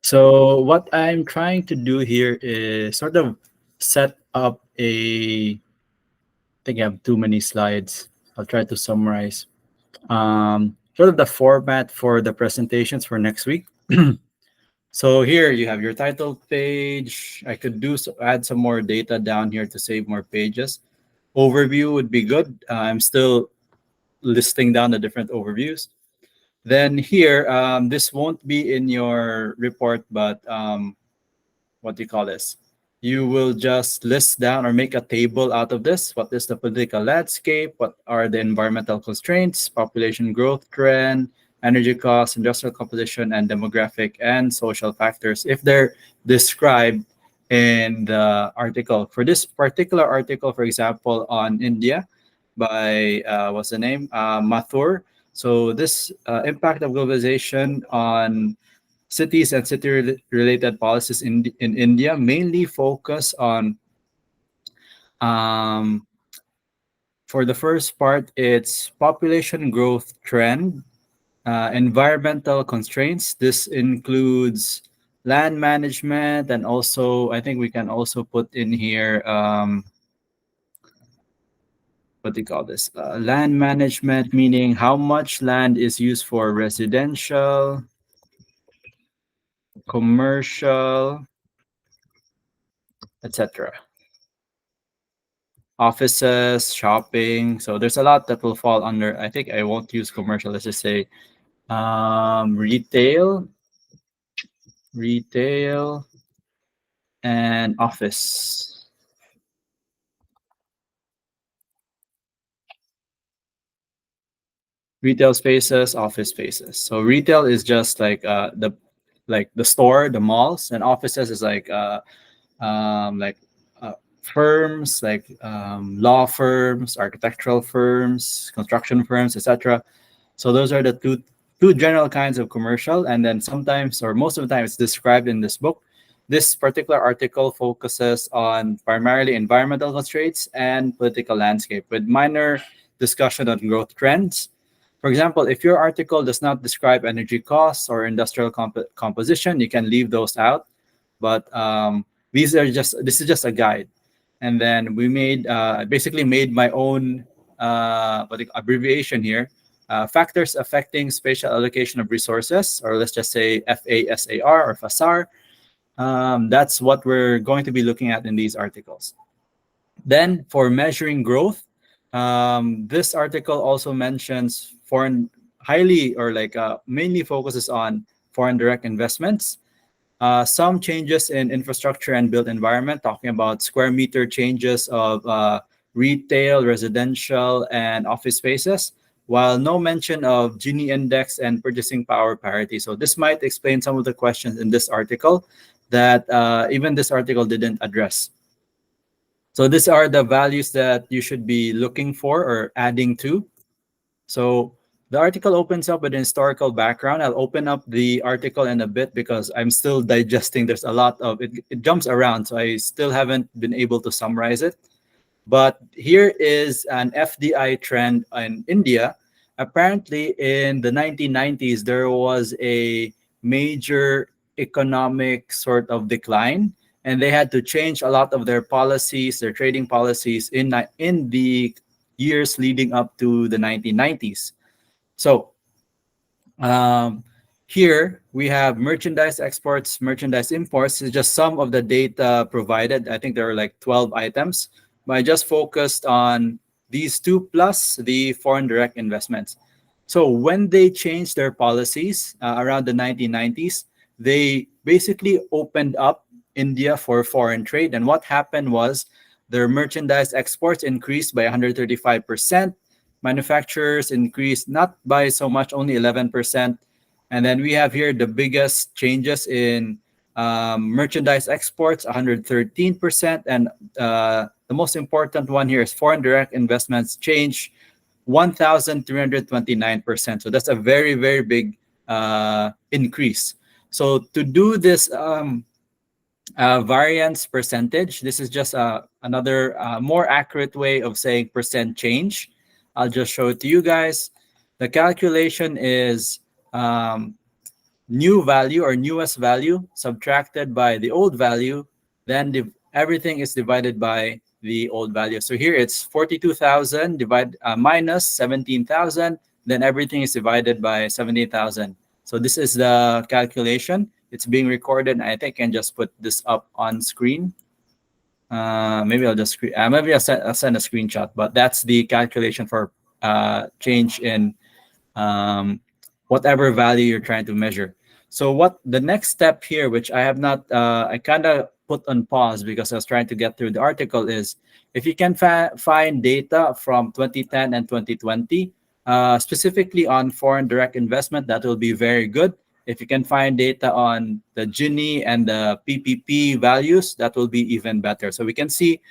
So what I'm trying to do here is sort of set up I think I have too many slides. I'll try to summarize. Sort of the format for the presentations for next week. So here you have your title page. I could add some more data down here to save more pages. Overview would be good. I'm still listing down the different overviews. Then here, this won't be in your report, but what do you call this? You will just list down or make a table out of this. What is the political landscape? What are the environmental constraints, population growth trend, energy costs, industrial composition, and demographic and social factors, if they're described in the article. For this particular article, for example, on India by, what's the name? Mathur. So this impact of globalization on cities and city-related policies in India mainly focus on, um, for the first part, it's population growth trend, environmental constraints. This includes land management, and also I think we can also put in here, what do you call this? Land management, meaning how much land is used for residential, commercial, etc. Offices, shopping. So there's a lot that will fall under. I think I won't use commercial. Let's just say retail, retail, and office. Retail spaces, office spaces. So retail is just like the store, the malls, and offices is like firms, like law firms, architectural firms, construction firms, etc. So those are the two general kinds of commercial, and then sometimes or most of the time it's described in this book. This particular article focuses on primarily environmental constraints and political landscape with minor discussion on growth trends. For example, if your article does not describe energy costs or industrial composition, you can leave those out. But this is just a guide. And then we basically made my own abbreviation here. Factors affecting spatial allocation of resources, or let's just say FASAR or FASAR. That's what we're going to be looking at in these articles. Then for measuring growth, this article also mentions mainly focuses on foreign direct investments. Some changes in infrastructure and built environment, talking about square meter changes of retail, residential, and office spaces, while no mention of Gini index and purchasing power parity. So this might explain some of the questions in this article that even this article didn't address. So these are the values that you should be looking for or adding to. So the article opens up with an historical background. I'll open up the article in a bit because I'm still digesting. There's a lot of it. It jumps around, so I still haven't been able to summarize it. But here is an FDI trend in India. Apparently, in the 1990s, there was a major economic sort of decline, and they had to change a lot of their policies, their trading policies in the years leading up to the 1990s. So here we have merchandise exports, merchandise imports. It's just some of the data provided. I think there are like 12 items, but I just focused on these two plus the foreign direct investments. So when they changed their policies around the 1990s, they basically opened up India for foreign trade. And what happened was their merchandise exports increased by 135%. Manufacturers increased not by so much, only 11%. And then we have here the biggest changes in merchandise exports, 113%. And the most important one here is foreign direct investments change 1,329%. So that's a very, very big increase. So to do this variance percentage, this is just another more accurate way of saying percent change. I'll just show it to you guys. The calculation is new value or newest value subtracted by the old value, then everything is divided by the old value. So here it's 42,000 minus 17,000, then everything is divided by 17,000. So this is the calculation. It's being recorded. I think I can just put this up on screen. Maybe I'll send a screenshot, but that's the calculation for change in um, whatever value you're trying to measure. So what the next step here, which I have not, I kind of put on pause because I was trying to get through the article, is if you can find data from 2010 and 2020, specifically on foreign direct investment, that will be very good. If you can find data on the Gini and the PPP values, that will be even better. So we can see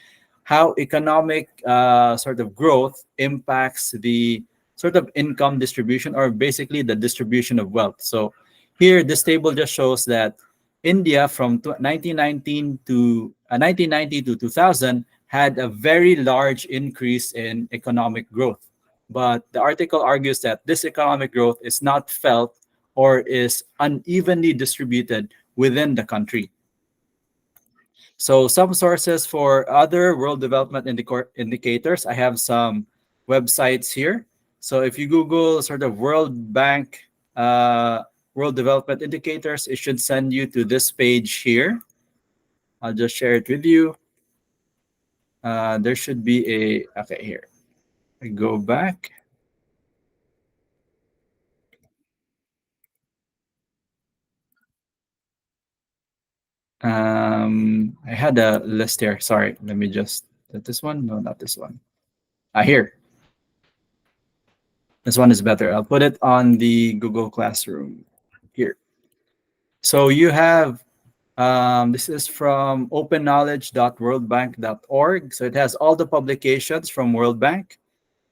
how economic sort of growth impacts the sort of income distribution, or basically the distribution of wealth. So here, this table just shows that India from 1919 to 1990 to 2000 had a very large increase in economic growth. But the article argues that this economic growth is not felt or is unevenly distributed within the country. So some sources for other world development indicators, I have some websites here. So if you Google sort of World Bank world development indicators, it should send you to this page here. I'll just share it with you. There should be okay, here. I go back. I had a list here. Sorry, let me just, this one? No, not this one. Here. This one is better. I'll put it on the Google Classroom here. So you have, this is from openknowledge.worldbank.org. So it has all the publications from World Bank.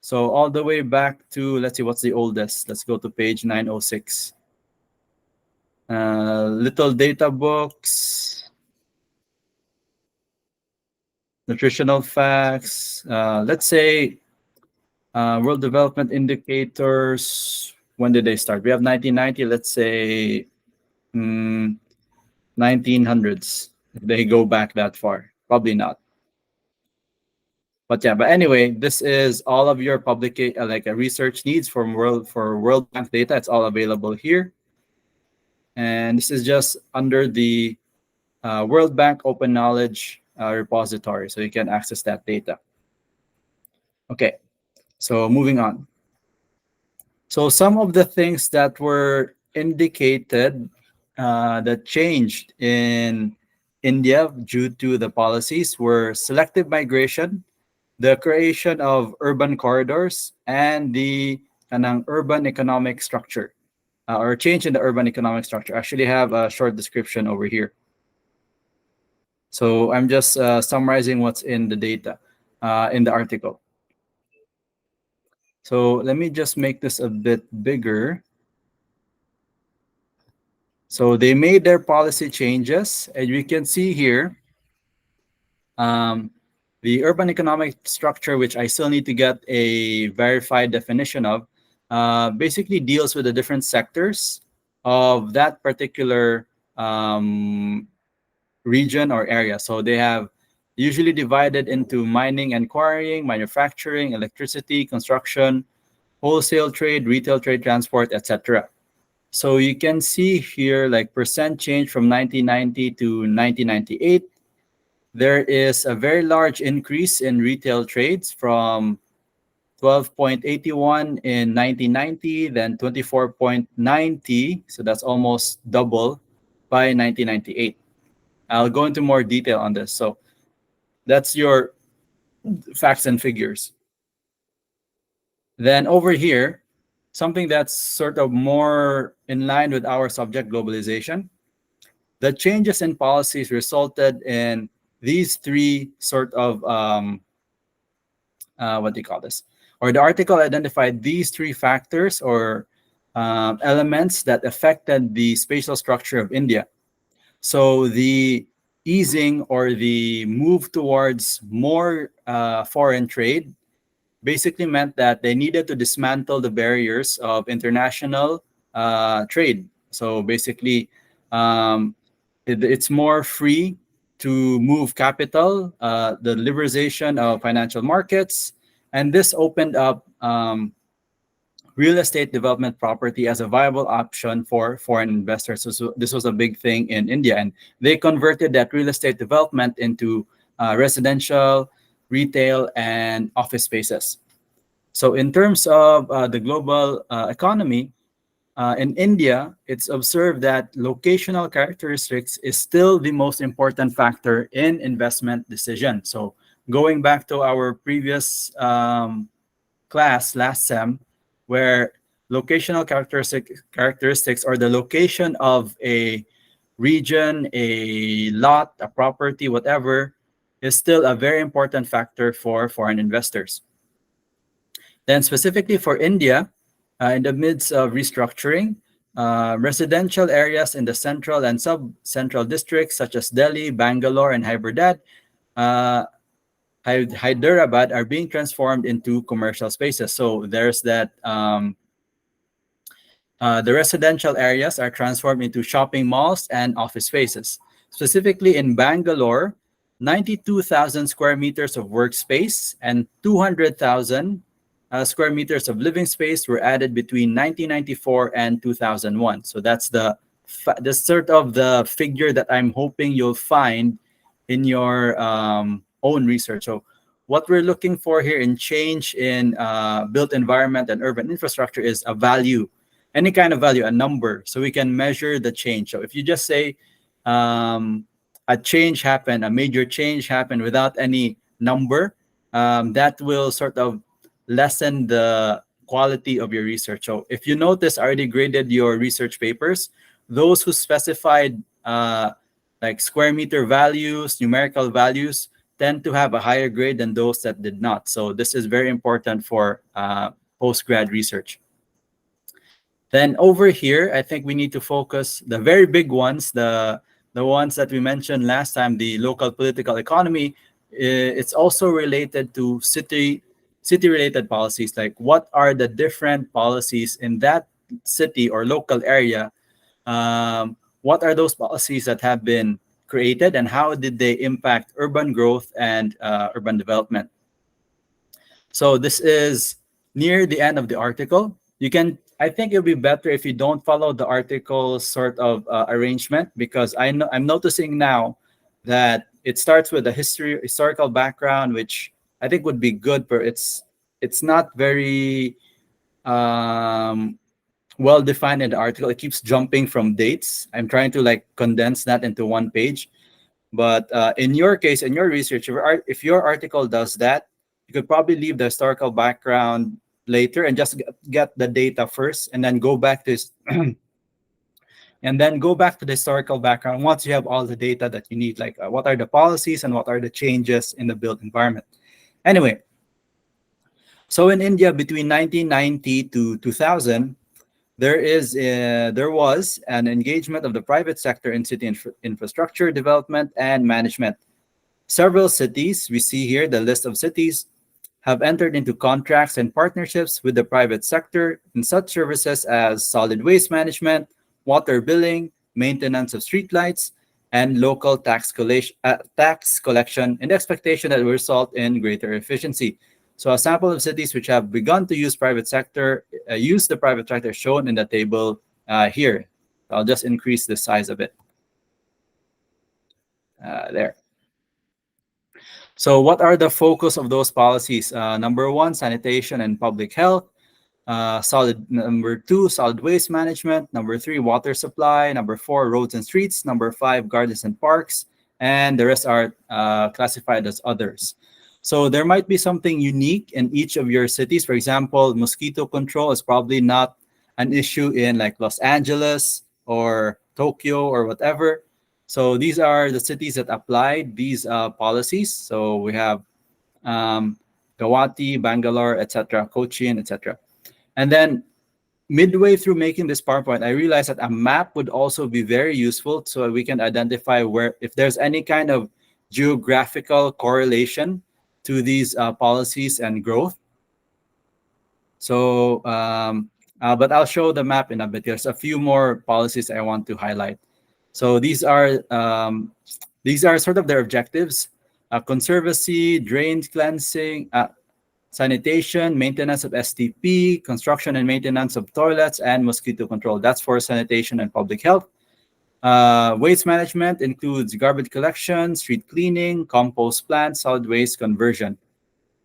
So all the way back to, let's see, what's the oldest? Let's go to page 906. Little data books, nutritional facts. Let's say world development indicators. When did they start? We have 1990. Let's say 1900s. If they go back that far, probably not. But yeah, but anyway, this is all of your public like research needs from World Bank data. It's all available here, and this is just under the World Bank Open Knowledge repository, so you can access that data. Okay, so moving on. So some of the things that were indicated that changed in India due to the policies were selective migration, the creation of urban corridors, and the urban economic structure, or change in the urban economic structure. I actually have a short description over here. So I'm just summarizing what's in the data, in the article. So let me just make this a bit bigger. So they made their policy changes, and we can see here the urban economic structure, which I still need to get a verified definition of, basically deals with the different sectors of that particular region or area. So they have usually divided into mining and quarrying, manufacturing, electricity, construction, wholesale trade, retail trade, transport, etc. So you can see here like percent change from 1990 to 1998. There is a very large increase in retail trades from 12.81 in 1990, then 24.90. So that's almost double by 1998. I'll go into more detail on this. So that's your facts and figures. Then over here, something that's sort of more in line with our subject, globalization. The changes in policies resulted in these three sort of, what do you call this? Or the article identified these three factors or elements that affected the spatial structure of India. So the easing or the move towards more foreign trade basically meant that they needed to dismantle the barriers of international trade. So basically, um, it's more free to move capital, the liberalization of financial markets, and this opened up real estate development property as a viable option for foreign investors. So this was a big thing in India, and they converted that real estate development into residential, retail, and office spaces. So in terms of the global economy, in India, it's observed that locational characteristics is still the most important factor in investment decision. So going back to our previous class last sem, where locational characteristics or the location of a region, a lot, a property, whatever, is still a very important factor for foreign investors. Then, specifically for India, in the midst of restructuring, residential areas in the central and sub-central districts such as Delhi, Bangalore, and uh, Hyderabad are being transformed into commercial spaces. So there's that the residential areas are transformed into shopping malls and office spaces. Specifically in Bangalore, 92,000 square meters of workspace and 200,000 square meters of living space were added between 1994 and 2001. So that's the sort of the figure that I'm hoping you'll find in your own research. So what we're looking for here in change in built environment and urban infrastructure is a value, any kind of value, a number, so we can measure the change. So if you just say a change happened, a major change happened without any number, that will sort of lessen the quality of your research. So if you notice, I already graded your research papers. Those who specified like square meter values, numerical values, tend to have a higher grade than those that did not. So this is very important for post-grad research. Then over here, I think we need to focus the very big ones, the ones that we mentioned last time, the local political economy. It's also related to city-related policies, like what are the different policies in that city or local area. What are those policies that have been created and how did they impact urban growth and urban development? So this is near the end of the article. I think it'll be better if you don't follow the article sort of arrangement, because I'm noticing now that it starts with a historical background, which I think would be good, but it's not very well defined in the article. It keeps jumping from dates. I'm trying to like condense that into one page. But in your case, in your research, if your article does that, you could probably leave the historical background later and just get the data first, and then go back to and then go back to the historical background once you have all the data that you need, like what are the policies and what are the changes in the built environment. Anyway, so in India between 1990 to 2000, there was an engagement of the private sector in city infrastructure development and management. Several cities, we see here the list of cities, have entered into contracts and partnerships with the private sector in such services as solid waste management, water billing, maintenance of streetlights, and local tax collection, in the expectation that it will result in greater efficiency. So a sample of cities which have begun to use the private sector shown in the table here. I'll just increase the size of it. There. So what are the focus of those policies? Number one, sanitation and public health. Number two, solid waste management. Number three, water supply. Number four, roads and streets. Number five, gardens and parks. And the rest are classified as others. So there might be something unique in each of your cities. For example, mosquito control is probably not an issue in like Los Angeles or Tokyo or whatever. So these are the cities that applied these policies. So we have Guwahati, Bangalore, etc., Cochin, etc. And then midway through making this PowerPoint, I realized that a map would also be very useful, so we can identify where, if there's any kind of geographical correlation to these policies and growth. So But I'll show the map in a bit. There's a few more policies I want to highlight. So these are sort of their objectives: conservancy, drain cleansing, sanitation, maintenance of STP, construction and maintenance of toilets, and mosquito control. That's for sanitation and public health. Waste management includes garbage collection, street cleaning, compost plant, solid waste conversion.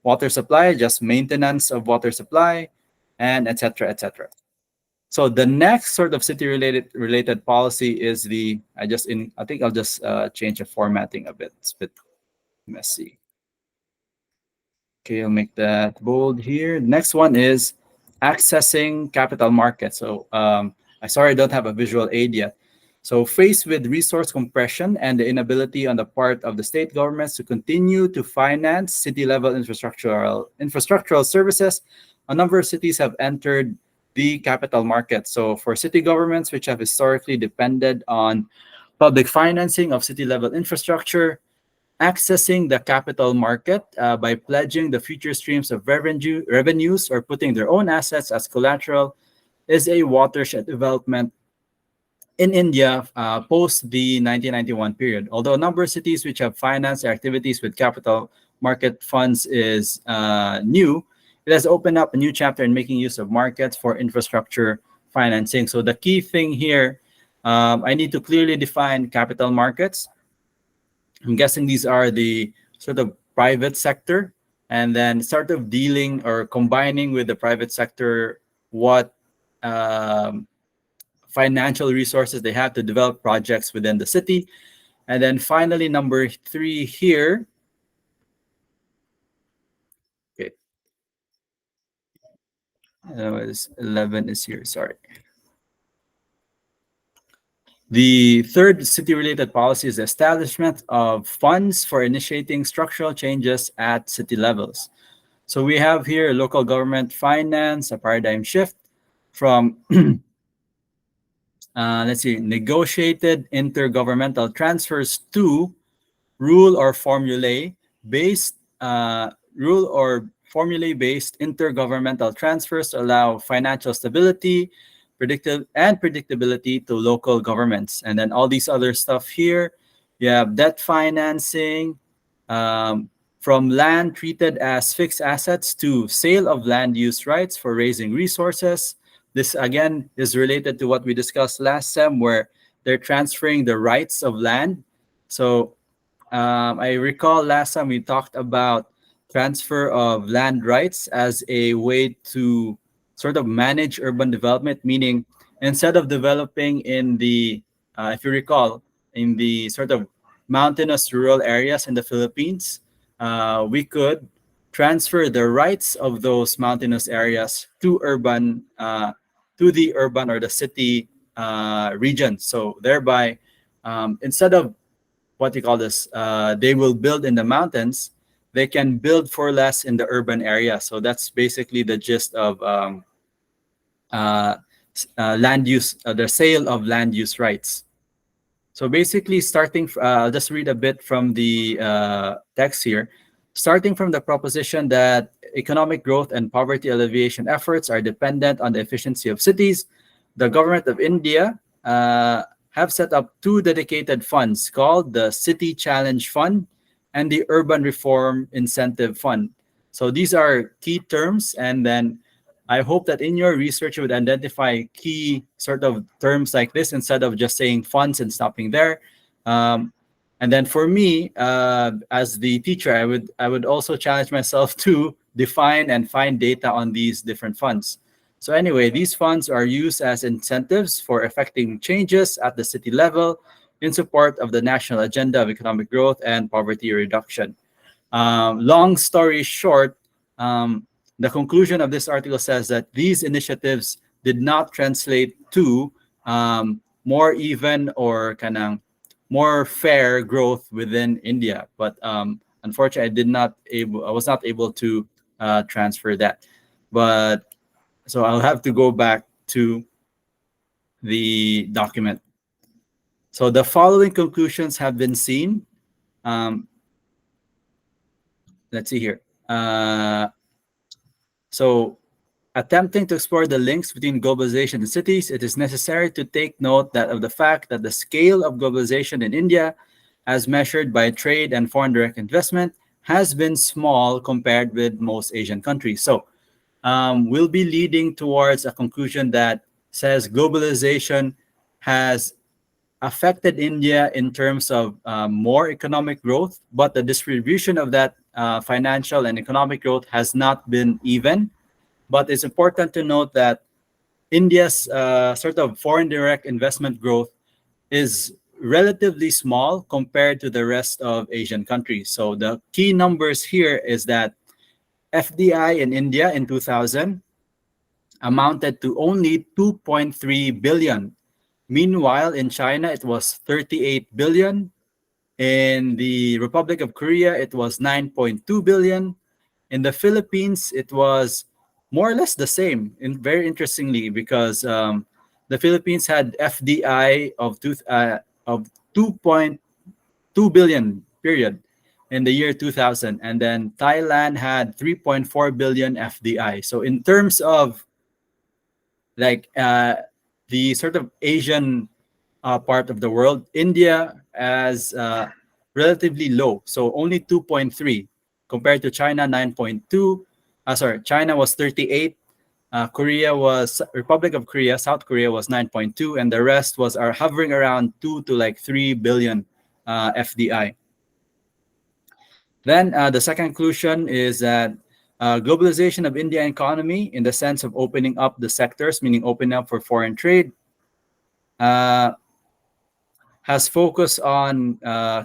Water supply, just maintenance of water supply, and etc. etc. So the next sort of city related policy is the I think I'll just change the formatting a bit. It's a bit messy. Okay, I'll make that bold here. Next one is accessing capital markets. So I sorry I don't have a visual aid yet. So faced with resource compression and the inability on the part of the state governments to continue to finance city-level infrastructural services, a number of cities have entered the capital market. So for city governments which have historically depended on public financing of city-level infrastructure, accessing the capital market by pledging the future streams of revenues or putting their own assets as collateral is a watershed development in India post the 1991 period. Although a number of cities which have financed their activities with capital market funds is new, it has opened up a new chapter in making use of markets for infrastructure financing. So the key thing here, I need to clearly define capital markets. I'm guessing these are the sort of private sector, and then sort of dealing or combining with the private sector what financial resources they have to develop projects within the city. And then finally, number 3 here. Okay. 11 is here, sorry. The third city-related policy is the establishment of funds for initiating structural changes at city levels. So we have here local government finance, a paradigm shift from, let's see, negotiated intergovernmental transfers to rule or formulae-based intergovernmental transfers to allow financial stability, predictability to local governments. And then all these other stuff here, you have debt financing, from land treated as fixed assets to sale of land use rights for raising resources. This again is related to what we discussed last sem, where they're transferring the rights of land. So I recall last time we talked about transfer of land rights as a way to sort of manage urban development, meaning instead of developing in the, if you recall, in the sort of mountainous rural areas in the Philippines, we could transfer the rights of those mountainous areas to urban, to the urban or the city region. So thereby, instead of what you call this, they will build in the mountains, they can build for less in the urban area. So that's basically the gist of land use, the sale of land use rights. So basically, I'll just read a bit from the text here. Starting from the proposition that economic growth and poverty alleviation efforts are dependent on the efficiency of cities, the government of India have set up 2 dedicated funds called the City Challenge Fund and the Urban Reform Incentive Fund. So these are key terms, and then I hope that in your research you would identify key sort of terms like this instead of just saying funds and stopping there. And then for me, as the teacher, I would also challenge myself to define and find data on these different funds. So anyway, these funds are used as incentives for effecting changes at the city level in support of the national agenda of economic growth and poverty reduction. Long story short, the conclusion of this article says that these initiatives did not translate to more even or kind of more fair growth within India. But unfortunately, I was not able to transfer that. But so I'll have to go back to the document. So the following conclusions have been seen. Let's see here. So Attempting to explore the links between globalization and cities, it is necessary to take note that of the fact that the scale of globalization in India, as measured by trade and foreign direct investment, has been small compared with most Asian countries. So, we'll be leading towards a conclusion that says globalization has affected India in terms of more economic growth, but the distribution of that financial and economic growth has not been even. But it's important to note that India's sort of foreign direct investment growth is relatively small compared to the rest of Asian countries. So the key numbers here is that FDI in India in 2000 amounted to only 2.3 billion. Meanwhile, in China, it was 38 billion. In the Republic of Korea, it was 9.2 billion. In the Philippines, it was more or less the same. Very interestingly, because the Philippines had FDI of 2.2 billion period in the year 2000, and then Thailand had 3.4 billion FDI. So in terms of like the sort of Asian part of the world, India as relatively low, so only 2.3 compared to China 9.2. Sorry, China was 38. Korea was Republic of Korea, South Korea was 9.2, and the rest was are hovering around 2 to like 3 billion FDI. Then the second conclusion is that globalization of Indian economy, in the sense of opening up the sectors, meaning opening up for foreign trade, uh, has focused on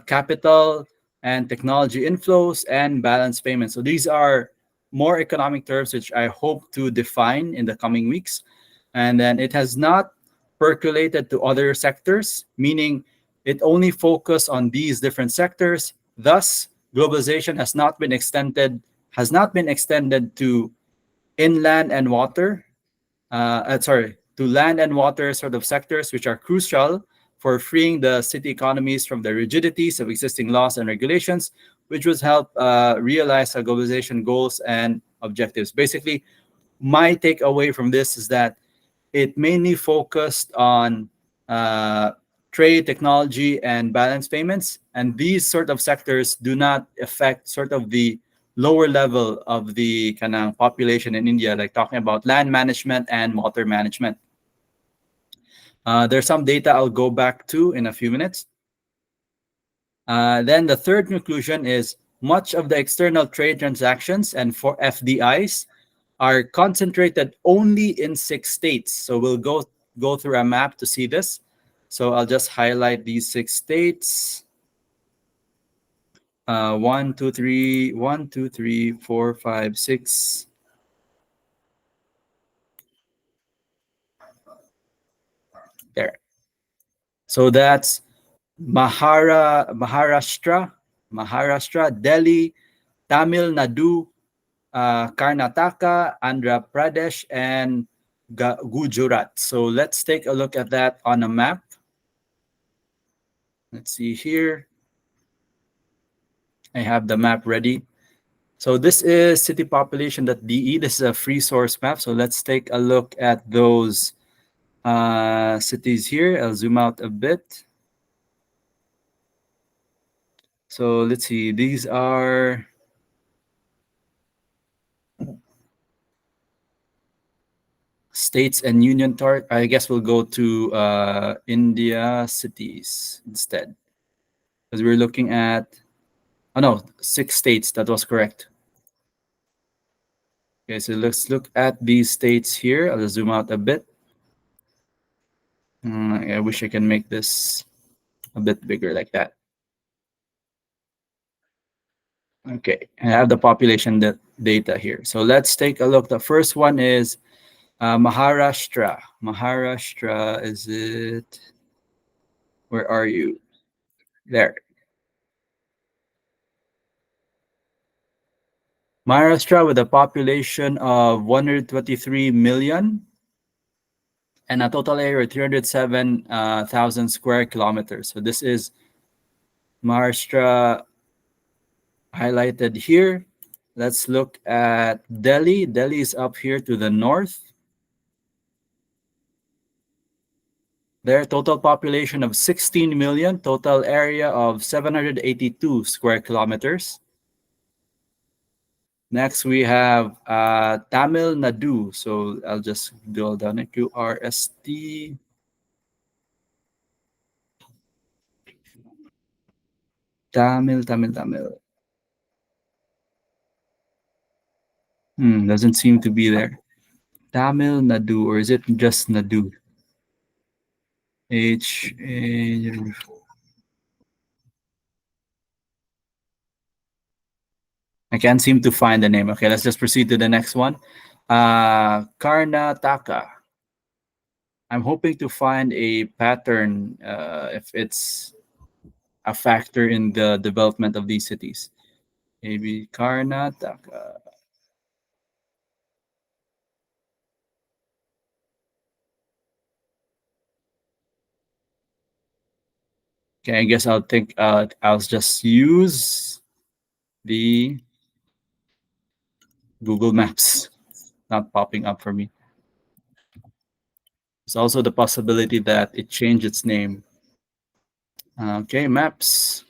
capital and technology inflows and balance payments. So these are more economic terms which I hope to define in the coming weeks. And then it has not percolated to other sectors, meaning it only focused on these different sectors. Thus, globalization has not been extended to inland and water, to land and water sort of sectors, which are crucial for freeing the city economies from the rigidities of existing laws and regulations, which would help realize our globalization goals and objectives. Basically, my takeaway from this is that it mainly focused on uh, trade, technology, and balance payments. And these sort of sectors do not affect sort of the lower level of the kind of population in India, like talking about land management and water management. There's some data I'll go back to in a few minutes. Then the third conclusion is much of the external trade transactions and for FDIs are concentrated only in 6 states. So we'll go through a map to see this. So I'll just highlight these 6 states. 1, 2, 3, 1, 2, 3, 4, 5, 6. There. So that's Maharashtra, Delhi, Tamil Nadu, Karnataka, Andhra Pradesh, and Gujarat. So let's take a look at that on a map. Let's see here. I have the map ready. So this is citypopulation.de. This is a free source map. So let's take a look at those cities here. I'll zoom out a bit. So let's see. These are states and union territories. I guess we'll go to India cities instead, because we're looking at, oh no, 6 states. That was correct. Okay, so let's look at these states here. I'll zoom out a bit. I wish I can make this a bit bigger like that. Okay, I have the population data here. So let's take a look. The first one is Maharashtra. Maharashtra, is it? Where are you? There. Maharashtra with a population of 123 million and a total area of 307,000 square kilometers. So this is Maharashtra highlighted here. Let's look at Delhi. Delhi is up here to the north. Their total population of 16 million, total area of 782 square kilometers. Next, we have Tamil Nadu. So I'll just drill down it. QRST. Tamil. Doesn't seem to be there. Tamil Nadu, or is it just Nadu? I can't seem to find the name. Okay, let's just proceed to the next one. Karnataka. I'm hoping to find a pattern if it's a factor in the development of these cities. Maybe Karnataka. Okay, I guess I'll just use the Google Maps. Not popping up for me. There's also the possibility that it changed its name. Okay, maps.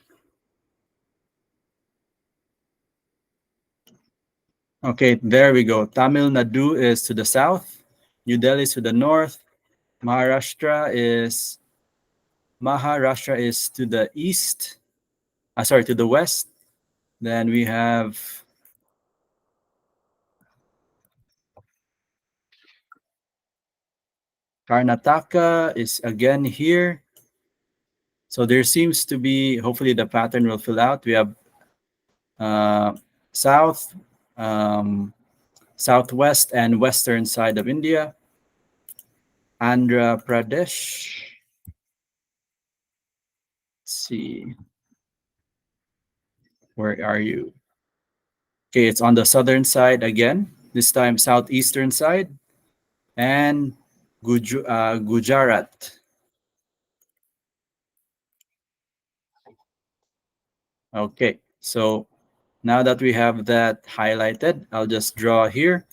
Okay, there we go. Tamil Nadu is to the south, New Delhi is to the north, Maharashtra is to the east. Sorry, to the west. Then we have Karnataka is again here. So there seems to be, hopefully the pattern will fill out. We have south, southwest, and western side of India. Andhra Pradesh. Let's see. Where are you? Okay, it's on the southern side again, this time southeastern side. And Gujarat. Okay, so now that we have that highlighted, I'll just draw here.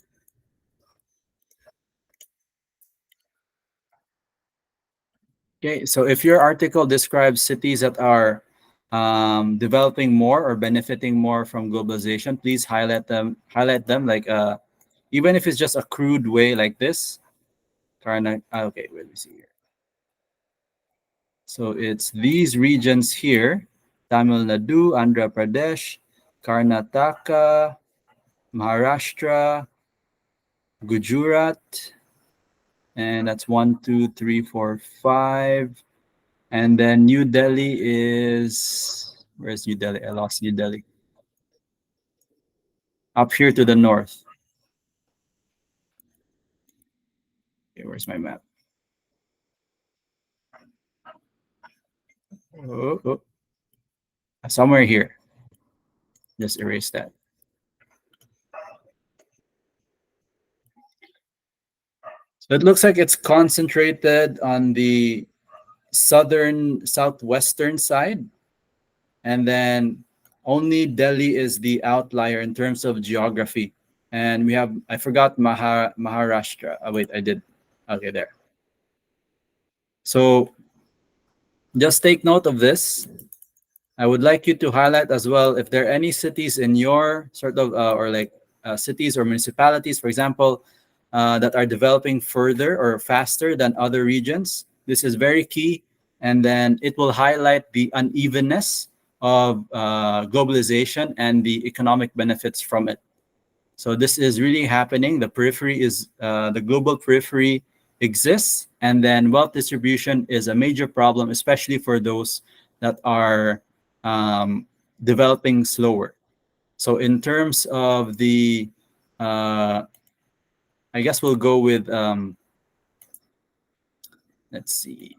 Okay, so if your article describes cities that are developing more or benefiting more from globalization, please highlight them. Like even if it's just a crude way like this. Okay, let me see here. So it's these regions here: Tamil Nadu, Andhra Pradesh, Karnataka, Maharashtra, Gujarat, and that's 1, 2, 3, 4, 5. And then New Delhi is, where's New Delhi? I lost New Delhi. Up here to the north. Okay, where's my map? Oh. Somewhere here. Just erase that. So it looks like it's concentrated on the southwestern side, and then only Delhi is the outlier in terms of geography. And we have, I forgot Maharashtra. Oh, wait, I did. Okay, there. So just take note of this. I would like you to highlight as well if there are any cities in your sort of, or like cities or municipalities, for example, that are developing further or faster than other regions. This is very key. And then it will highlight the unevenness of globalization and the economic benefits from it. So this is really happening. The periphery is, the global periphery exists, and then wealth distribution is a major problem, especially for those that are developing slower. So in terms of the, I guess we'll go with, let's see.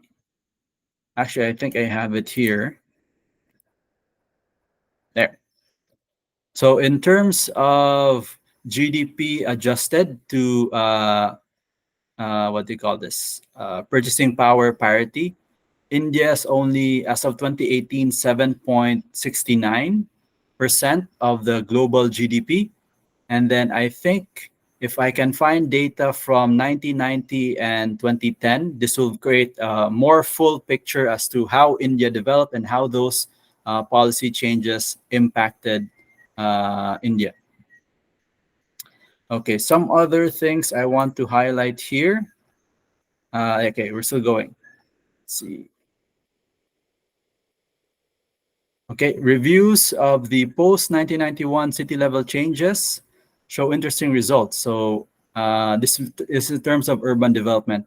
Actually, I think I have it here. There. So in terms of GDP adjusted to what do you call this? Purchasing power parity. India's only, as of 2018, 7.69% of the global GDP. And then I think if I can find data from 1990 and 2010, this will create a more full picture as to how India developed and how those policy changes impacted India. Okay, some other things I want to highlight here. Okay, we're still going. Let's see. Okay, reviews of the post 1991 city level changes show interesting results. So this is in terms of urban development.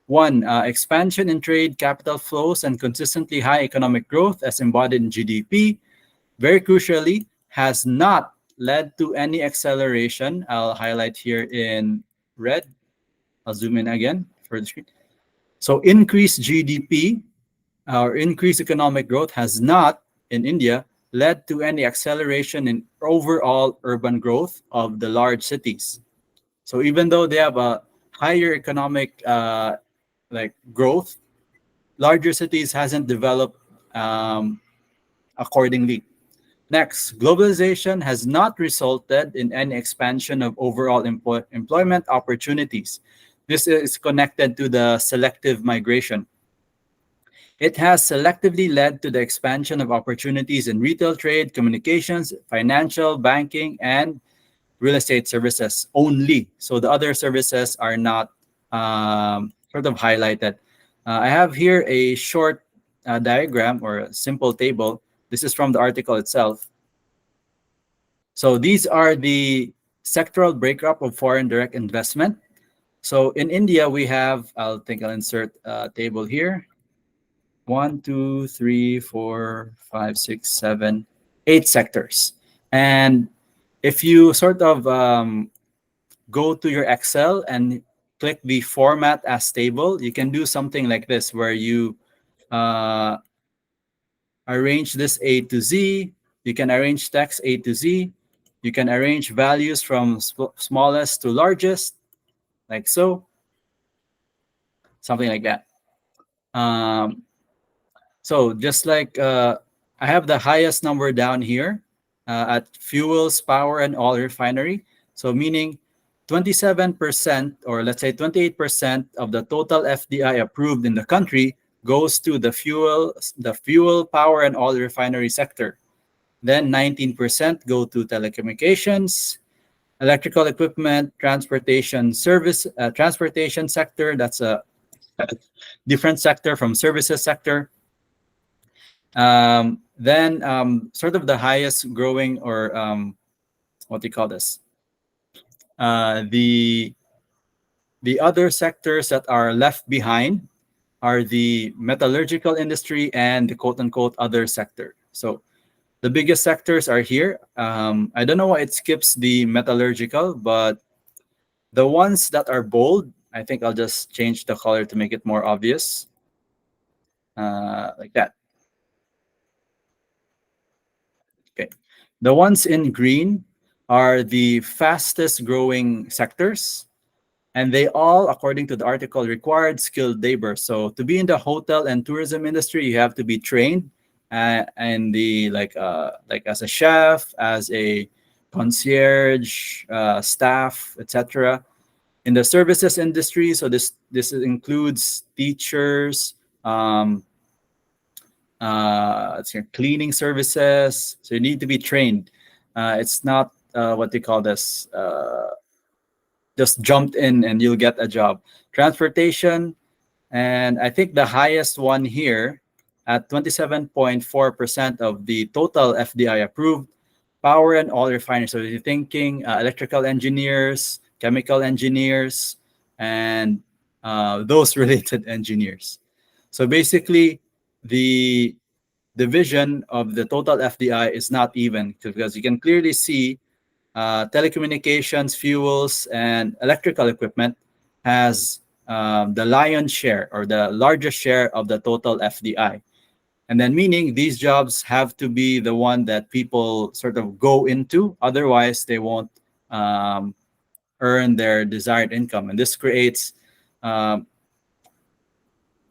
One, expansion in trade, capital flows, and consistently high economic growth as embodied in GDP, very crucially, has not led to any acceleration. I'll highlight here in red. I'll zoom in again for the screen. So increased GDP or increased economic growth has not, in India, led to any acceleration in overall urban growth of the large cities. So even though they have a higher economic growth, larger cities hasn't developed accordingly. Next, globalization has not resulted in any expansion of overall employment opportunities. This is connected to the selective migration. It has selectively led to the expansion of opportunities in retail trade, communications, financial, banking, and real estate services only. So the other services are not sort of highlighted. I have here a short diagram or a simple table. This is from the article itself. So these are the sectoral breakup of foreign direct investment. So in India, we have, I'll insert a table here. 1, 2, 3, 4, 5, 6, 7, 8 sectors. And if you sort of go to your Excel and click the format as table, you can do something like this where you uh, arrange this A to Z. You can arrange text A to Z. You can arrange values from smallest to largest, like so, something like that. So just like I have the highest number down here at fuels, power, and oil refinery. So meaning 27% or let's say 28% of the total FDI approved in the country goes to the fuel, power, and oil refinery sector. Then 19% go to telecommunications, electrical equipment, transportation service, transportation sector. That's a different sector from services sector. Then sort of the highest growing or what do you call this? The other sectors that are left behind are the metallurgical industry and the quote unquote other sector. So the biggest sectors are here. I don't know why it skips the metallurgical, but the ones that are bold, I think I'll just change the color to make it more obvious, like that. Okay. The ones in green are the fastest growing sectors, and they all, according to the article, required skilled labor. So to be in the hotel and tourism industry, you have to be trained and the like as a chef, as a concierge, staff, etc. In the services industry, so this includes teachers, cleaning services. So you need to be trained. It's not what they call this. Just jumped in and you'll get a job. Transportation, and I think the highest one here at 27.4% of the total FDI approved, power and oil refineries. So you're thinking electrical engineers, chemical engineers, and those related engineers. So basically, the division of the total FDI is not even because you can clearly see telecommunications, fuels, and electrical equipment has the lion's share or the largest share of the total FDI. And then meaning these jobs have to be the one that people sort of go into. Otherwise, they won't earn their desired income. And this creates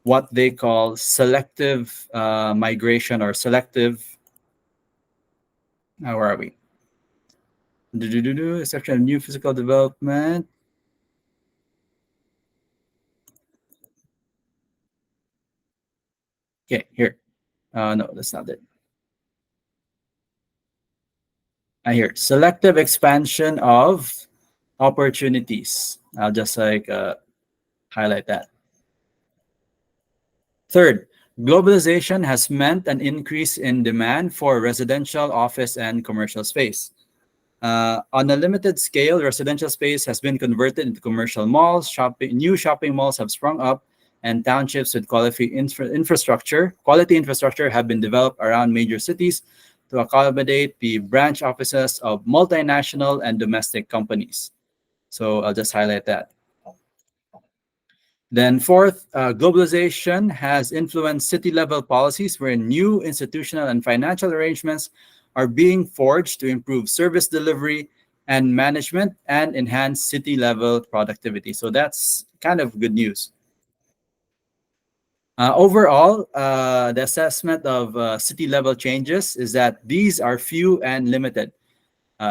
what they call selective migration or selective, where are we? Section of new physical development. Okay, here. No, that's not it. Here, selective expansion of opportunities. I'll just highlight that. Third, globalization has meant an increase in demand for residential, office, and commercial space. On a limited scale, residential space has been converted into commercial malls. New shopping malls have sprung up, and townships with quality infrastructure have been developed around major cities to accommodate the branch offices of multinational and domestic companies. So I'll just highlight that. Then fourth, globalization has influenced city-level policies where new institutional and financial arrangements are being forged to improve service delivery and management and enhance city-level productivity. So that's kind of good news. Overall, the assessment of city-level changes is that these are few and limited.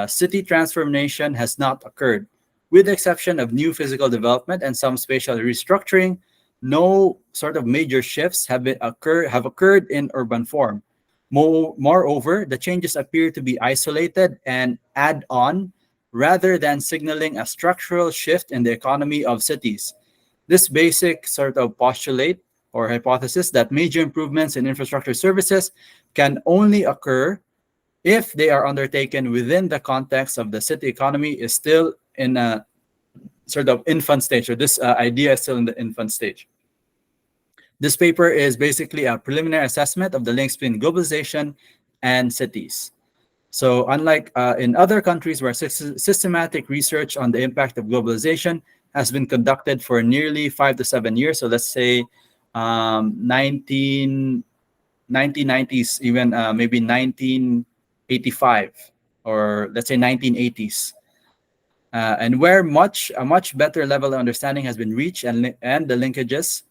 City transformation has not occurred. With the exception of new physical development and some spatial restructuring, no sort of major shifts have occurred in urban form. Moreover, the changes appear to be isolated and add-on rather than signaling a structural shift in the economy of cities. This basic sort of postulate or hypothesis that major improvements in infrastructure services can only occur if they are undertaken within the context of the city economy is still in a sort of infant stage, or this idea is still in the infant stage. This paper is basically a preliminary assessment of the links between globalization and cities. So unlike in other countries where systematic research on the impact of globalization has been conducted for nearly 5 to 7 years, so let's say 1990s, even maybe 1985, or let's say 1980s, and where a much better level of understanding has been reached and the linkages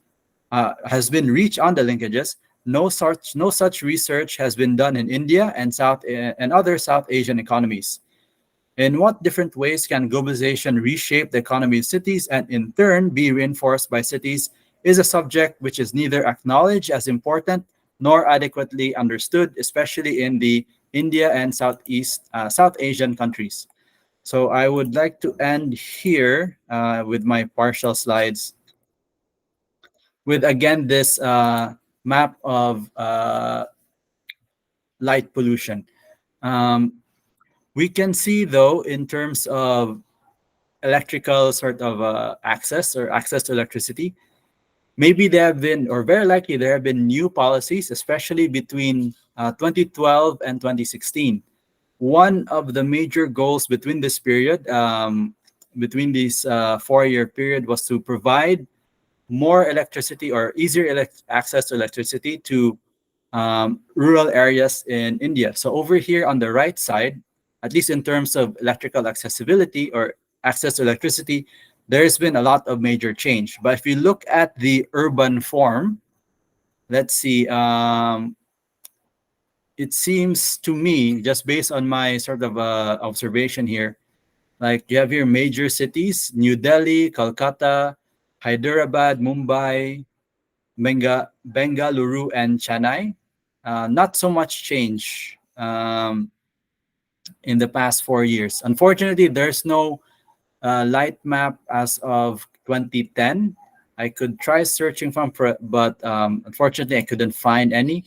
has been reached on the linkages. No such research has been done in India and other South Asian economies. In what different ways can globalization reshape the economy of cities and in turn be reinforced by cities is a subject which is neither acknowledged as important nor adequately understood, especially in the India and South Asian countries. So I would like to end here with my partial slides with again this map of light pollution. Um, we can see though in terms of electrical sort of access or access to electricity, maybe there have been, or very likely there have been new policies, especially between 2012 and 2016. One of the major goals between this period, between this 4-year period, was to provide more electricity or easier access to electricity to rural areas in India. So over here on the right side, at least in terms of electrical accessibility or access to electricity, there's been a lot of major change. But if you look at the urban form, let's see, it seems to me, just based on my sort of observation here, like you have here major cities, New Delhi, Kolkata, Hyderabad, Mumbai, Bengaluru, and Chennai. Not so much change in the past 4 years. Unfortunately, there's no light map as of 2010. I could try searching but unfortunately, I couldn't find any.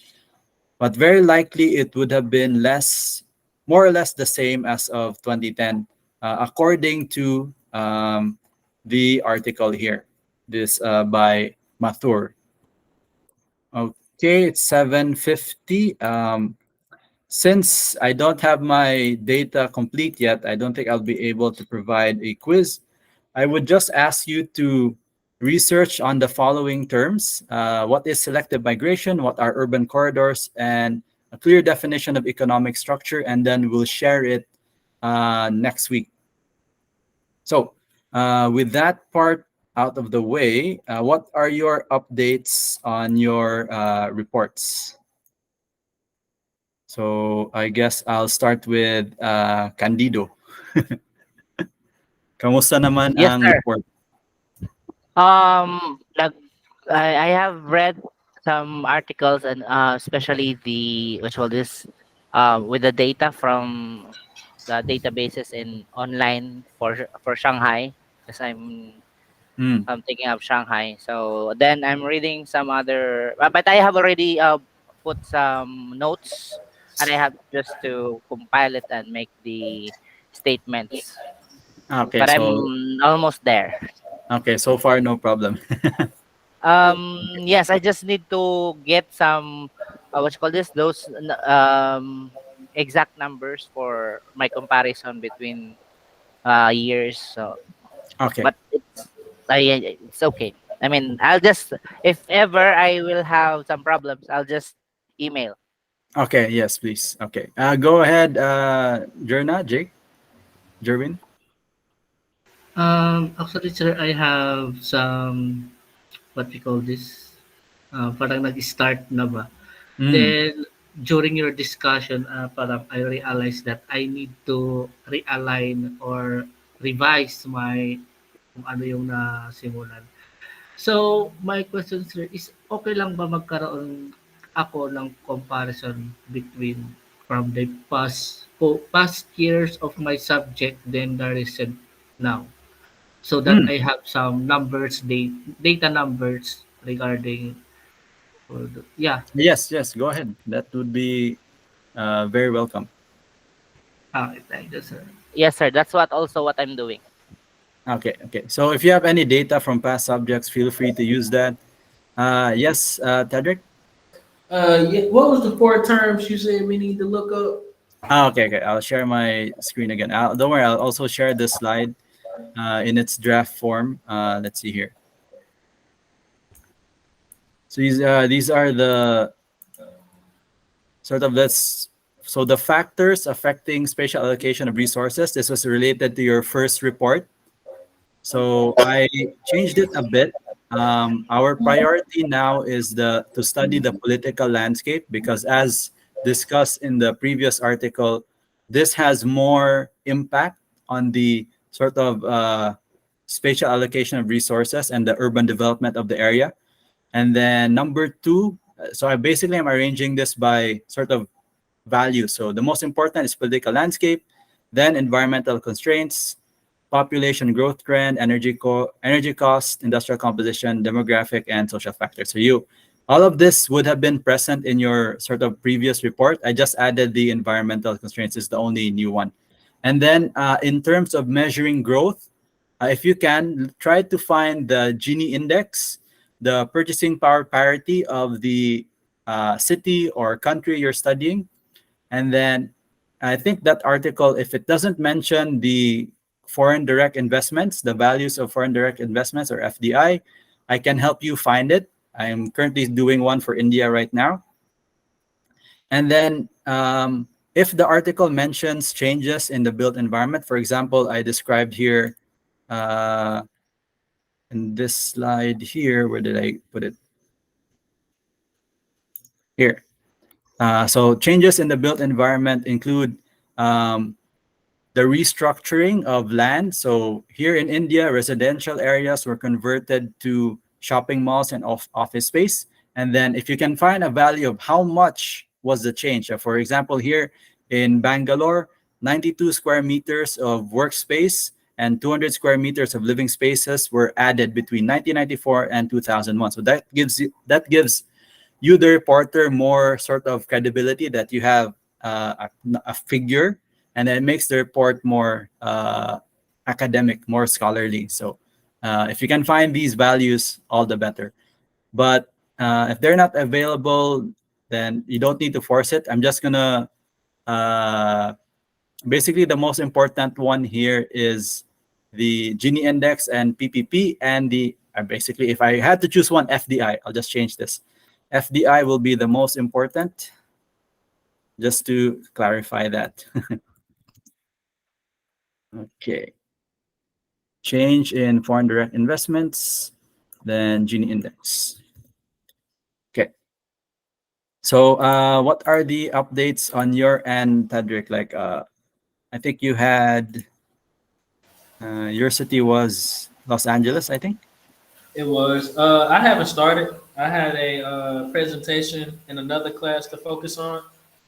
But very likely, it would have been more or less the same as of 2010, according to the article here. This by Mathur. Okay, it's 7:50. Since I don't have my data complete yet, I don't think I'll be able to provide a quiz. I would just ask you to research on the following terms. What is selective migration? What are urban corridors? And a clear definition of economic structure, and then we'll share it next week. So with that part out of the way, what are your updates on your reports? So I guess I'll start with Candido. Kamusta naman Yes, ang sir. report? Nag I have read some articles and especially the which call this with the data from the databases in online for Shanghai, because Mm. I'm thinking of Shanghai. So then I'm reading some other, but I have already put some notes, and I have just to compile it and make the statements. Okay, But I'm so almost there. okay, so far no problem. Yes, I just need to get some what you call this those exact numbers for my comparison between years. So, Okay. but it's okay. I mean, I'll just, if ever I will have some problems, I'll just email. Okay, yes, please. Okay. Go ahead, Jerna, Jake, Jerwin. Actually, sir, I have some, what we call this, parang nag-start na ba? Mm. Then, during your discussion, parang I realized that I need to realign or revise my kung ano yung nasimulan. So, my question, sir, is okay lang ba magkaroon ako ng comparison between from the past years of my subject then the recent now? So that Mm. I have some numbers, data numbers regarding, yeah. Yes, yes, go ahead. That would be very welcome. Thank you, sir. Yes, sir. That's what I'm doing. Okay, okay. So if you have any data from past subjects, feel free to use that. Yes, Tedrick? Yeah, what was the four terms you said we need to look up? Okay, okay. I'll share my screen again. Don't worry, I'll also share the slide in its draft form. Let's see here. So these are the sort of let's so the factors affecting spatial allocation of resources. This was related to your first report. So I changed it a bit. Our priority now is the to study the political landscape because, as discussed in the previous article, this has more impact on the sort of spatial allocation of resources and the urban development of the area. And then number two, so I basically am arranging this by sort of value. So the most important is political landscape, then environmental constraints, population growth trend, energy cost, industrial composition, demographic, and social factors. So all of this would have been present in your sort of previous report. I just added the environmental constraints is the only new one. And then in terms of measuring growth, if you can try to find the Gini index, the purchasing power parity of the city or country you're studying, and then I think that article, if it doesn't mention the foreign direct investments, the values of foreign direct investments or FDI can help you find it. I'm currently doing one for India right now. And then if the article mentions changes in the built environment, for example, I described here uh, in this slide here, where did I put it? Here. So changes in the built environment include um, the restructuring of land. So here in India, residential areas were converted to shopping malls and office space. And then if you can find a value of how much was the change. For example, here in Bangalore, 92 square meters of workspace and 200 square meters of living spaces were added between 1994 and 2001. So that gives you, the reporter, more sort of credibility that you have a figure, and then it makes the report more academic, more scholarly. So if you can find these values, all the better. But if they're not available, then you don't need to force it. I'm just gonna uh, basically the most important one here is the Gini index and PPP and the basically if I had to choose one, FDI. I'll just change this. FDI will be the most important, just to clarify that. Okay. Change in foreign direct investments, then Gini index. Okay. So what are the updates on your end, Tadric? Like I think you had Your city was Los Angeles, I think. It was. I haven't started. I had a presentation in another class to focus on,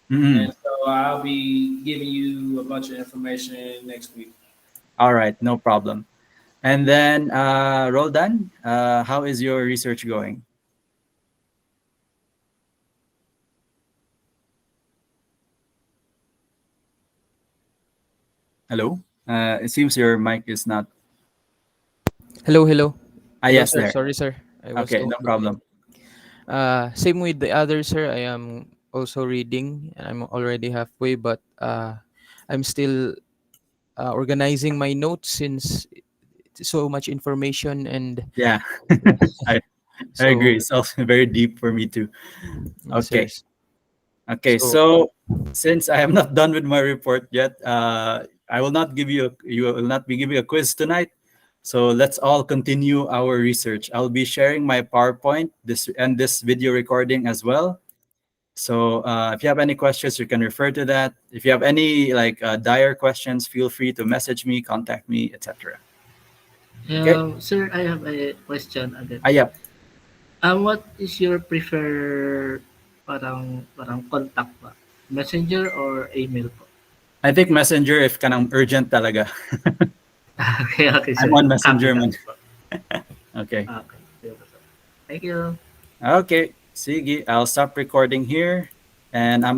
Mm-hmm. and so I'll be giving you a bunch of information next week. All right, no problem. And then, Roldan, how is your research going? Hello? It seems your mic is not. Hello, hello. Ah, Hello, yes, sir. there. Sorry, sir. I was Okay, off no the problem. Same with the others, sir. I am also reading, and I'm already halfway, but I'm still organizing my notes since it's so much information and Yeah, yeah. I, I So, agree. It's also very deep for me too. yes, sir. Okay. Okay, So, so since I am not done with my report yet, I will not give you you will not be giving a quiz tonight. So let's all continue our research. I'll be sharing my PowerPoint this video recording as well. So if you have any questions, you can refer to that. If you have any like dire questions, feel free to message me, contact me, etc. Okay. Sir, I have a question again. Ah, yeah. What is your preferred parang contact ba? Messenger or email po? I think Messenger if kanang urgent talaga. Okay, okay, I'm sir. on Copy, Messenger man. copy po. Okay. Okay. Sige po, sir. Thank you. Okay. Sige, I'll stop recording here and I'm